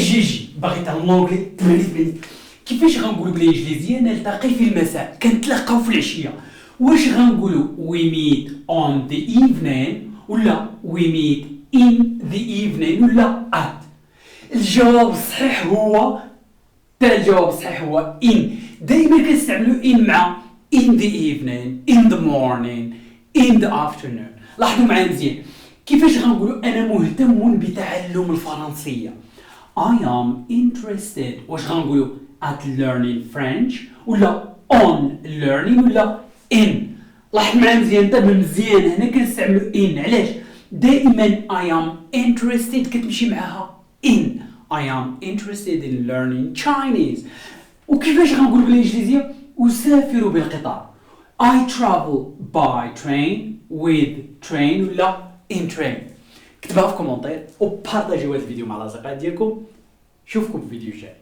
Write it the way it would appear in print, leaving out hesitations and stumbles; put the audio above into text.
جيجي باغي تعلم لونجلي تبعني كيفاش غنقولوا بالانجليزيه نلتقي في المساء كنتلاقاو في العشيه؟ واش غنقولوا we meet on the evening ولا we meet in the evening ولا at؟ الجواب الصحيح هو in. دائما كنستعملوا in مع in the evening, in the morning, in the afternoon. لاحظوا معايا مزيان كيفاش غنقولوا انا مهتم بتعلم الفرنسيه. I am interested. واش غنقولوا at learning French ولا on learning ولا in؟ لاحظ معايا مزيان انتبه مزيان هنا كنستعملوا in. علاش؟ دائما I am interested كتمشي معاها in. I am interested in learning Chinese. وكيفاش غنقول بالانجليزيه اسافر بالقطار؟ I travel by train, with train ولا in train. كتبها في كومنتير وبارطاجيو هذا الفيديو مع الاصدقاء ديالكم. نشوفكم في الفيديو الجاي.